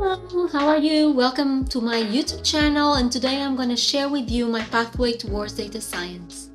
Hello, how are you? Welcome to my YouTube channel, and today I'm going to share with you my pathway towards data science.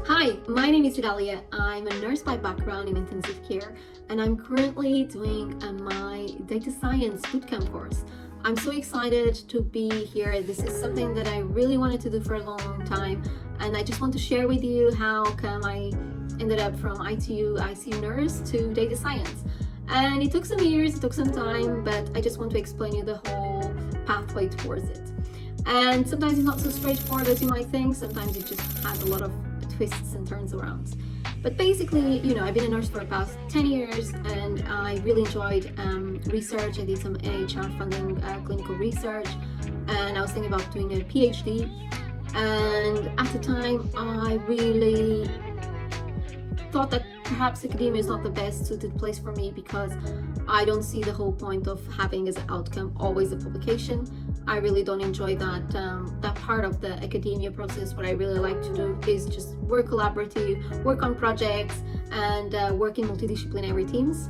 Hi, my name is Idalia. I'm a nurse by background in intensive care, and I'm currently doing my data science bootcamp course. I'm so excited to be here. This is something that I really wanted to do for a long time, and I just want to share with you how come I ended up from ICU nurse to data science. And it took some years, it took some time, but I just want to explain you the whole pathway towards it. And sometimes it's not so straightforward as you might think. Sometimes it just has a lot of twists and turns around. But basically, I've been a nurse for about 10 years, and I really enjoyed research. I did some NHR funding clinical research, and I was thinking about doing a PhD. And at the time, I really thought that perhaps academia is not the best suited place for me, because I don't see the whole point of having as an outcome always a publication. I really don't enjoy that part of the academia process. What I really like to do is just work collaborative, work on projects, and work in multidisciplinary teams.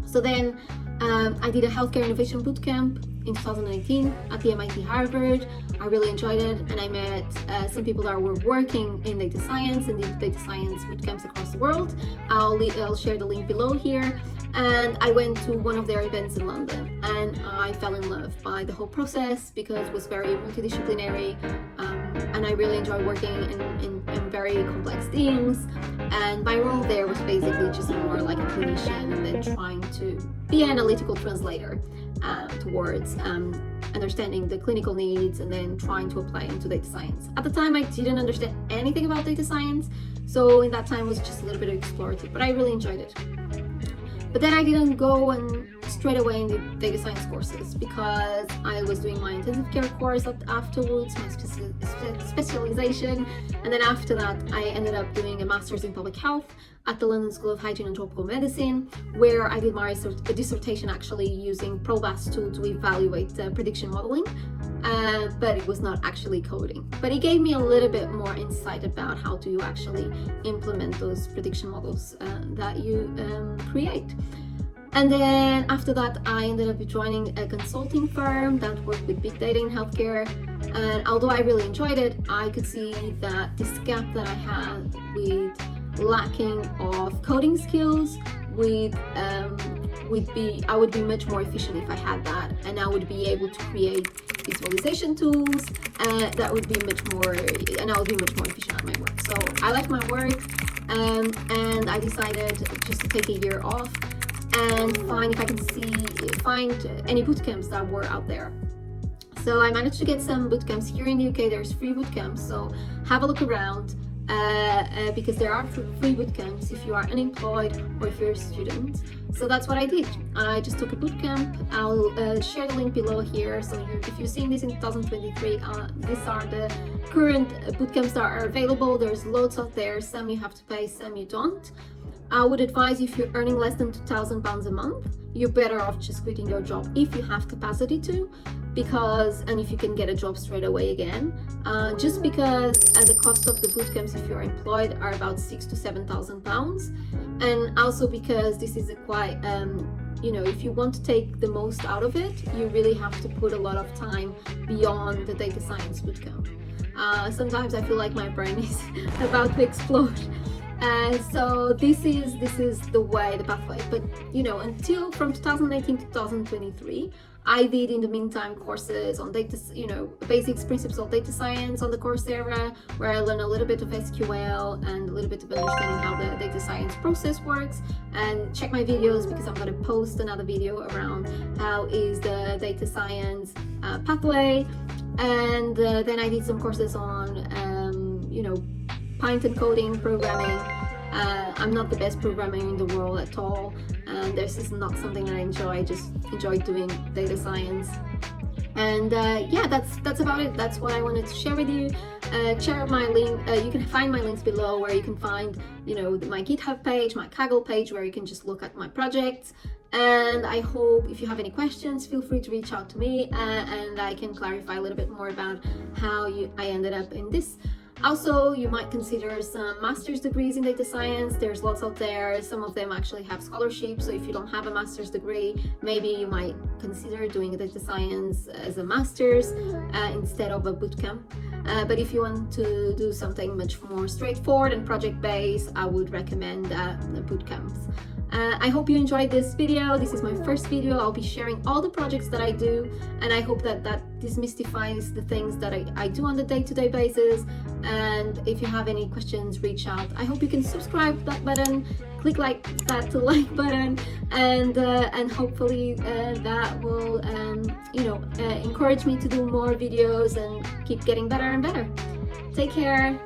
So then I did a healthcare innovation bootcamp in 2019 at the MIT Harvard. I really enjoyed it, and I met some people that were working in data science and did data science bootcamps across the world. I'll share the link below here. And I went to one of their events in London, and I fell in love by the whole process because it was very multidisciplinary, and I really enjoyed working in very complex teams. And my role there was basically just more like a clinician, and then trying to be an analytical translator towards understanding the clinical needs and then trying to apply into data science. At the time, I didn't understand anything about data science, so in that time it was just a little bit explorative, but I really enjoyed it. But then I didn't go and straight away in the data science courses, because I was doing my intensive care course afterwards, my specialization, and then after that I ended up doing a master's in public health at the London School of Hygiene and Tropical Medicine, where I did my dissertation actually using ProBAS tool to evaluate prediction modeling, but it was not actually coding. But it gave me a little bit more insight about how do you actually implement those prediction models that you create. And then after that, I ended up joining a consulting firm that worked with big data in healthcare. And although I really enjoyed it, I could see that this gap that I had with lacking of coding skills I would be much more efficient if I had that, and I would be able to create visualization tools that would be much more, and I would be much more efficient at my work. So I left my work, and I decided just to take a year off and find if I can find any bootcamps that were out there. So I managed to get some bootcamps here in the UK. There's free bootcamps, so have a look around. Because there are free bootcamps if you are unemployed or if you're a student. So that's what I did. I just took a bootcamp. I'll share the link below here. So if you're seeing this in 2023, these are the current bootcamps that are available. There's loads out there. Some you have to pay, some you don't. I would advise, if you're earning less than £2,000 a month, you're better off just quitting your job if you have capacity to, and if you can get a job straight away again, just because the cost of the bootcamps if you're employed are about £6,000 to £7,000, and also because this is a quite if you want to take the most out of it, you really have to put a lot of time beyond the data science bootcamp. Sometimes I feel like my brain is about to explode. So this is the pathway. But until from 2018 to 2023, I did in the meantime courses on data, basics, principles of data science on the Coursera, where I learned a little bit of SQL and a little bit of understanding how the data science process works. And check my videos, because I'm going to post another video around how is the data science pathway. And then I did some courses on Python coding, programming. I'm not the best programmer in the world at all, and this is not something that I enjoy. I just enjoy doing data science. And that's about it. That's what I wanted to share with you. Check my link. You can find my links below, where you can find my GitHub page, my Kaggle page, where you can just look at my projects. And I hope if you have any questions, feel free to reach out to me, and I can clarify a little bit more about how I ended up in this. Also, you might consider some master's degrees in data science. There's lots out there. Some of them actually have scholarships. So if you don't have a master's degree, maybe you might consider doing data science as a master's instead of a bootcamp. But if you want to do something much more straightforward and project-based, I would recommend the bootcamps. I hope you enjoyed this video. This is my first video. I'll be sharing all the projects that I do, and I hope that demystifies the things that I do on the day-to-day basis. And if you have any questions, reach out. I hope you can subscribe that button, click that like button, and hopefully that will encourage me to do more videos and keep getting better and better. Take care.